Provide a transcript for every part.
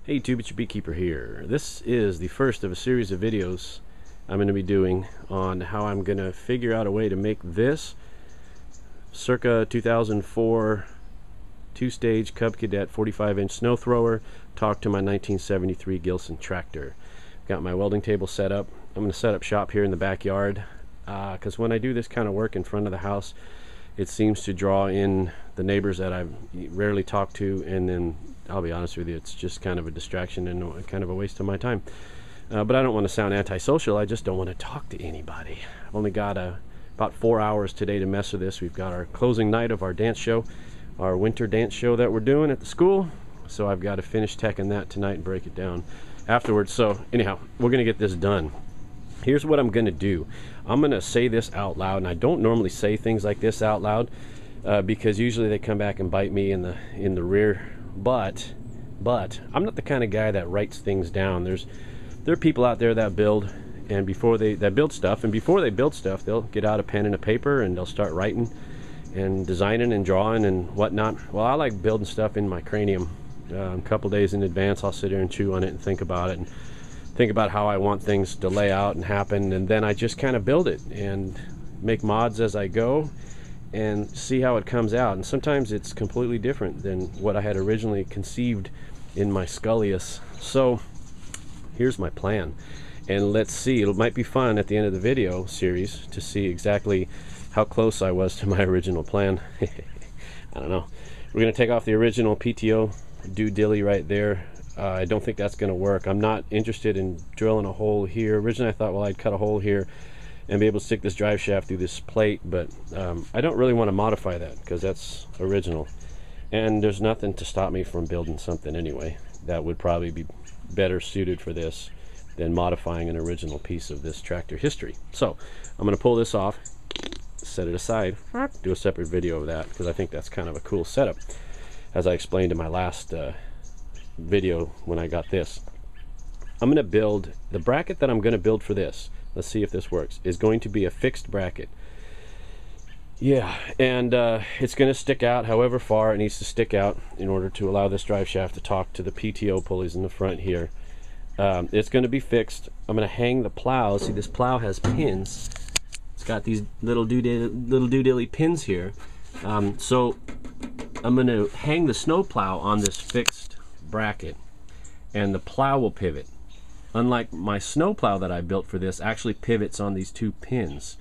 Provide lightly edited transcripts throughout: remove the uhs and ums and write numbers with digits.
Hey YouTube, it's your beekeeper here. This is the first of a series of videos I'm going to be doing on how I'm going to figure out a way to make this circa 2004 two-stage Cub Cadet 45-inch snow thrower talk to my 1973 Gilson tractor. Got my welding table set up. I'm going to set up shop here in the backyard because when I do this kind of work in front of the house, it seems to draw in the neighbors that I rarely talk to, and then I'll be honest with you, it's just kind of a distraction and kind of a waste of my time. But I don't want to sound antisocial, I just don't want to talk to anybody. I've only got about 4 hours today to mess with this. We've got our closing night of our dance show, our winter dance show that we're doing at the school. So I've got to finish teching that tonight and break it down afterwards. So anyhow, we're going to get this done. Here's what I'm going to do. I'm going to say this out loud, and I don't normally say things like this out loud because usually they come back and bite me in the rear. But I'm not the kind of guy that writes things down. There are people out there that build, and before they build stuff, they'll get out a pen and a paper and they'll start writing and designing and drawing and whatnot. Well, I like building stuff in my cranium. A couple days in advance, I'll sit here and chew on it and think about it and think about how I want things to lay out and happen, and then I just kind of build it and make mods as I go and see how it comes out. And sometimes it's completely different than what I had originally conceived in my scullius. So here's my plan, and let's see, it might be fun at the end of the video series to see exactly how close I was to my original plan. I don't know. We're gonna take off the original PTO do dilly right there. I don't think that's gonna work. I'm not interested in drilling a hole here. Originally I thought, well, I'd cut a hole here and be able to stick this drive shaft through this plate, but I don't really want to modify that because that's original, and there's nothing to stop me from building something anyway that would probably be better suited for this than modifying an original piece of this tractor history. So I'm going to pull this off, set it aside, do a separate video of that because I think that's kind of a cool setup, as I explained in my last video when I got this. I'm going to build the bracket that I'm going to build for this. Let's see if this works. Is going to be a fixed bracket. Yeah, and it's going to stick out however far it needs to stick out in order to allow this drive shaft to talk to the PTO pulleys in the front here. It's going to be fixed. I'm going to hang the plow. See, this plow has pins. It's got these little doodilly pins here. So I'm going to hang the snow plow on this fixed bracket, and the plow will pivot. Unlike my snow plow that I built for this, actually pivots on these two pins.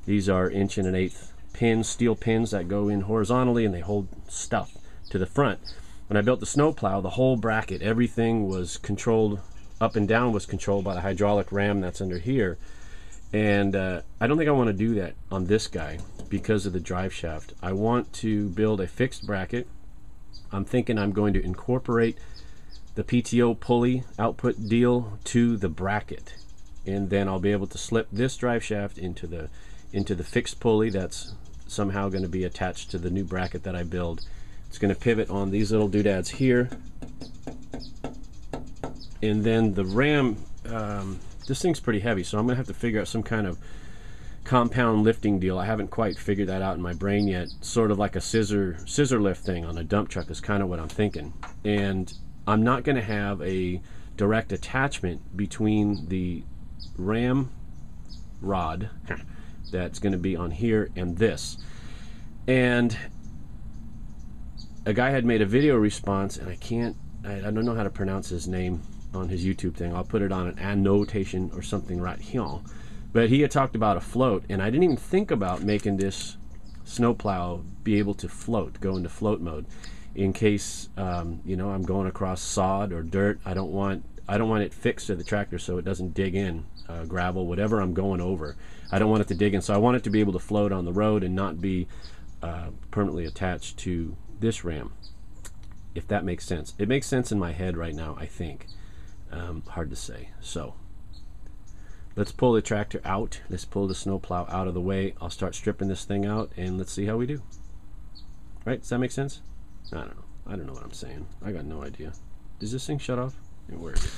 These are 1 1/8" pins, steel pins that go in horizontally, and they hold stuff to the front. When I built the snow plow, the whole bracket, everything was controlled, up and down was controlled by the hydraulic ram that's under here. And I don't think I want to do that on this guy because of the drive shaft. I want to build a fixed bracket. I'm thinking I'm going to incorporate the PTO pulley output deal to the bracket, and then I'll be able to slip this drive shaft into the fixed pulley that's somehow going to be attached to the new bracket that I build. It's going to pivot on these little doodads here, and then the ram, this thing's pretty heavy, so I'm going to have to figure out some kind of compound lifting deal. I haven't quite figured that out in my brain yet. Sort of like a scissor lift thing on a dump truck is kind of what I'm thinking. And I'm not going to have a direct attachment between the ram rod that's going to be on here and this. And a guy had made a video response, and I don't know how to pronounce his name on his YouTube thing. I'll put it on an annotation or something right here. But he had talked about a float, and I didn't even think about making this snowplow be able to float, go into float mode, in case you know, I'm going across sod or dirt. I don't want it fixed to the tractor so it doesn't dig in gravel, whatever I'm going over. I don't want it to dig in, so I want it to be able to float on the road and not be permanently attached to this ram, if that makes sense. It makes sense in my head right now, I think. Hard to say. So let's pull the tractor out. Let's pull the snowplow out of the way. I'll start stripping this thing out, and let's see how we do. Right? Does that make sense? I don't know. I don't know what I'm saying. I got no idea. Does this thing shut off? Where is it?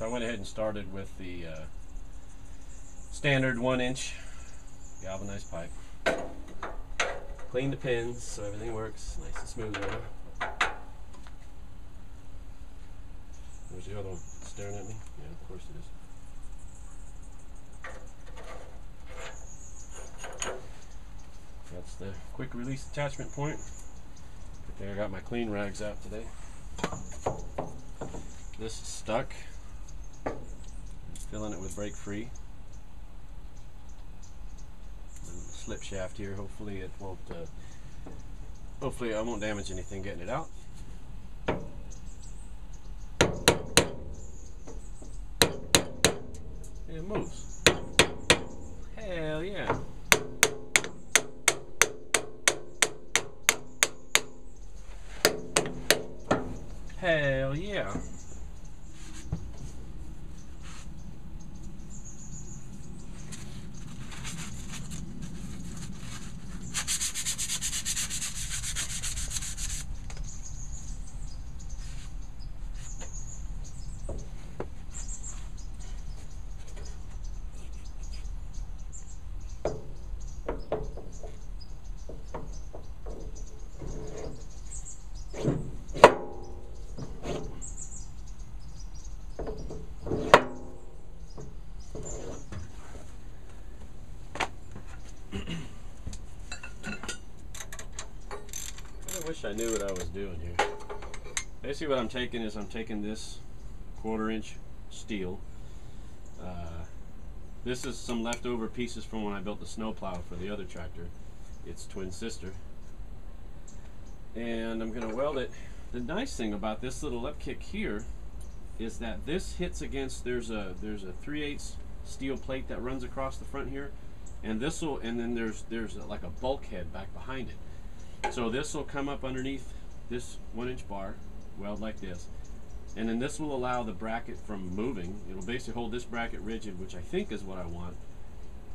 So I went ahead and started with the standard 1-inch galvanized pipe. Clean the pins so everything works nice and smooth now. There's the other one staring at me. Yeah, of course it is. That's the quick release attachment point. Good thing I got my clean rags out today. This is stuck. I'm filling it with break free. Slip shaft here. Hopefully it won't. Hopefully I won't damage anything getting it out. It moves. Hell yeah. Hell yeah. I wish I knew what I was doing here. Basically what I'm taking is I'm taking this 1/4-inch steel. This is some leftover pieces from when I built the snowplow for the other tractor, its twin sister. And I'm going to weld it. The nice thing about this little up kick here is that this hits against, there's a 3/8 steel plate that runs across the front here, and this will, and then there's like a bulkhead back behind it. So this will come up underneath this 1-inch bar, weld like this, and then this will allow the bracket from moving. It'll basically hold this bracket rigid, which I think is what I want,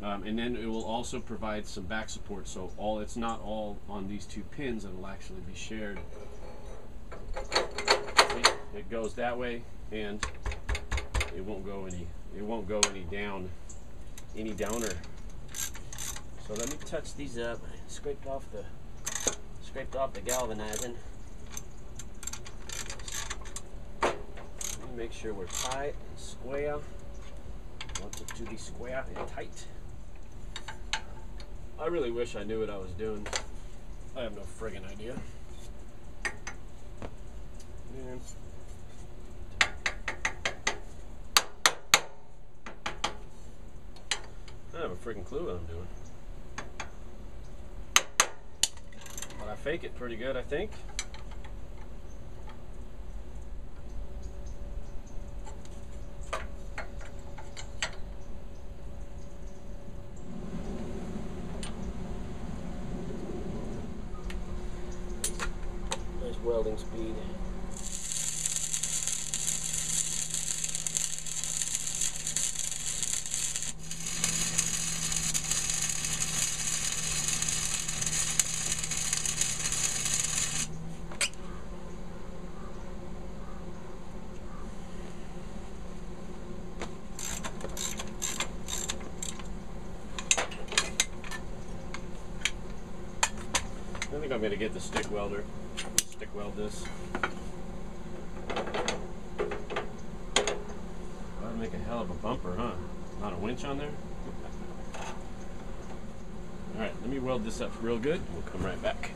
and then it will also provide some back support, so it's not all on these two pins. It'll actually be shared. See, it goes that way, and it won't go any downer. So let me touch these up. I scraped off the galvanizing. Let me make sure we're tight and square. I want it to be square and tight. I really wish I knew what I was doing. I have no friggin' idea. And I have a friggin' clue what I'm doing. But I fake it pretty good, I think. Nice welding speed. I think I'm going to get the stick welder, stick weld this. That'd make a hell of a bumper, huh? Not a winch on there? Alright, let me weld this up real good. We'll come right back.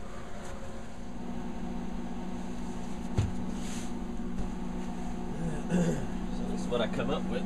So this is what I come up with.